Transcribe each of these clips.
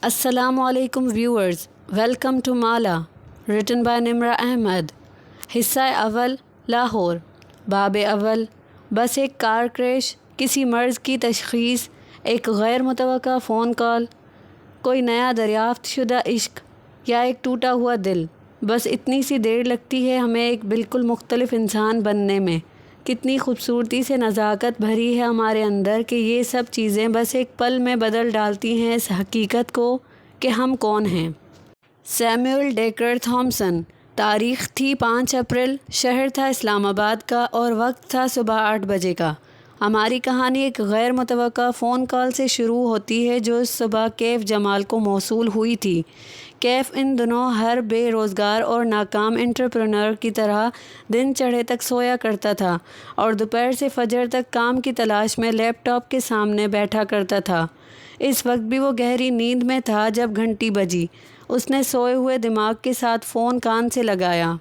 Assalamu alaikum viewers, welcome to Mala, written by Nimra Ahmed. حصہ اول لاہور. باب اول. بس ایک کار کریش، کسی مرض کی تشخیص، ایک غیر متوقع فون کال، کوئی نیا دریافت شدہ عشق یا ایک ٹوٹا ہوا دل، بس اتنی سی دیر لگتی ہے ہمیں ایک بالکل مختلف انسان بننے میں. کتنی خوبصورتی سے نزاکت بھری ہے ہمارے اندر کہ یہ سب چیزیں بس ایک پل میں بدل ڈالتی ہیں اس حقیقت کو کہ ہم کون ہیں. Samuel Decker Thompson. تاریخ تھی 5 اپریل، شہر تھا اسلام آباد کا اور وقت تھا صبح 8 بجے کا. ہماری کہانی ایک غیر متوقع فون کال سے شروع ہوتی ہے جو اس صبح کیف جمال کو موصول ہوئی تھی. کیف ان دنوں ہر بے روزگار اور ناکام انٹرپرینور کی طرح دن چڑھے تک سویا کرتا تھا اور دوپہر سے فجر تک کام کی تلاش میں لیپ ٹاپ کے سامنے بیٹھا کرتا تھا. اس وقت بھی وہ گہری نیند میں تھا جب گھنٹی بجی. اس نے سوئے ہوئے دماغ کے ساتھ فون کان سے لگایا.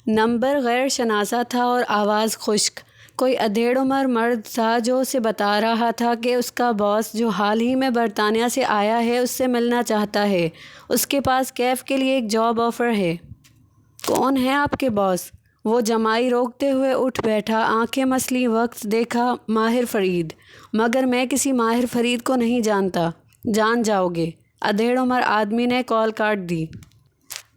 نمبر غیر شناسا تھا اور آواز خشک. کوئی ادھیڑ عمر مرد تھا جو اسے بتا رہا تھا کہ اس کا باس جو حال ہی میں برطانیہ سے آیا ہے اس سے ملنا چاہتا ہے. اس کے پاس کیف کے لیے ایک جاب آفر ہے. کون ہے آپ کے باس؟ وہ جمائی روکتے ہوئے اٹھ بیٹھا، آنکھیں مسلی. وقت دیکھا. ماہر فرید. مگر میں کسی ماہر فرید کو نہیں جانتا. جان جاؤ گے. ادھیڑ عمر آدمی نے کال کاٹ دی.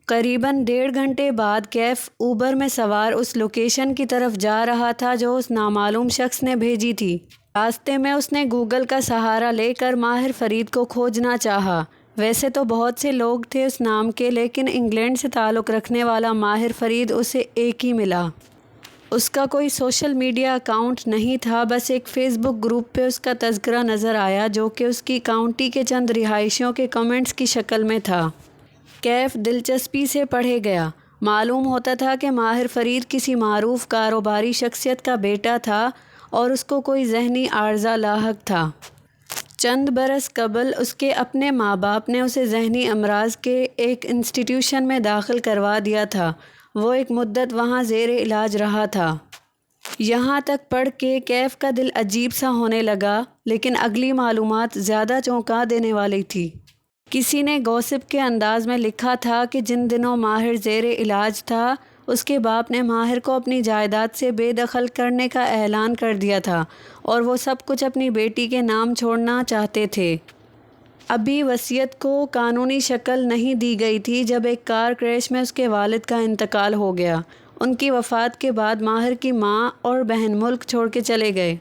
قریباً 1.5 گھنٹے بعد کیف اوبر میں سوار اس لوکیشن کی طرف جا رہا تھا جو اس نامعلوم شخص نے بھیجی تھی. راستے میں اس نے گوگل کا سہارا لے کر ماہر فرید کو کھوجنا چاہا. ویسے تو بہت سے لوگ تھے اس نام کے، لیکن انگلینڈ سے تعلق رکھنے والا ماہر فرید اسے ایک ہی ملا. اس کا کوئی سوشل میڈیا اکاؤنٹ نہیں تھا، بس ایک فیس بک گروپ پہ اس کا تذکرہ نظر آیا جو کہ اس کی کاؤنٹی کے چند رہائشیوں کے کمنٹس کی شکل میں تھا. کیف دلچسپی سے پڑھے گیا. معلوم ہوتا تھا کہ ماہر فرید کسی معروف کاروباری شخصیت کا بیٹا تھا اور اس کو کوئی ذہنی عارضہ لاحق تھا. چند برس قبل اس کے اپنے ماں باپ نے اسے ذہنی امراض کے ایک انسٹیٹیوشن میں داخل کروا دیا تھا. وہ ایک مدت وہاں زیر علاج رہا تھا. یہاں تک پڑھ کے کیف کا دل عجیب سا ہونے لگا، لیکن اگلی معلومات زیادہ چونکا دینے والی تھی. کسی نے گوسپ کے انداز میں لکھا تھا کہ جن دنوں ماہر زیر علاج تھا اس کے باپ نے ماہر کو اپنی جائیداد سے بے دخل کرنے کا اعلان کر دیا تھا اور وہ سب کچھ اپنی بیٹی کے نام چھوڑنا چاہتے تھے. ابھی وصیت کو قانونی شکل نہیں دی گئی تھی جب ایک کار کریش میں اس کے والد کا انتقال ہو گیا. ان کی وفات کے بعد ماہر کی ماں اور بہن ملک چھوڑ کے چلے گئے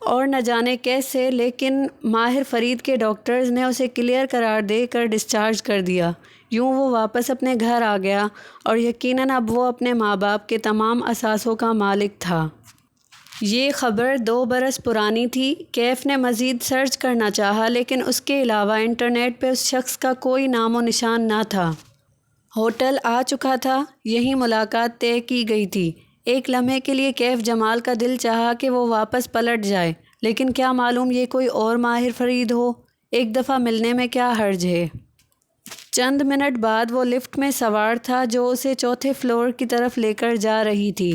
اور نہ جانے کیسے، لیکن ماہر فرید کے ڈاکٹرز نے اسے کلیئر قرار دے کر ڈسچارج کر دیا. یوں وہ واپس اپنے گھر آ گیا اور یقیناً اب وہ اپنے ماں باپ کے تمام اثاثوں کا مالک تھا. یہ خبر 2 برس پرانی تھی. کیف نے مزید سرچ کرنا چاہا لیکن اس کے علاوہ انٹرنیٹ پہ اس شخص کا کوئی نام و نشان نہ تھا. ہوٹل آ چکا تھا، یہیں ملاقات طے کی گئی تھی. ایک لمحے کے لیے کیف جمال کا دل چاہا کہ وہ واپس پلٹ جائے، لیکن کیا معلوم یہ کوئی اور ماہر فرید ہو. ایک دفعہ ملنے میں کیا حرج ہے. چند منٹ بعد وہ لفٹ میں سوار تھا جو اسے 4تھے فلور کی طرف لے کر جا رہی تھی.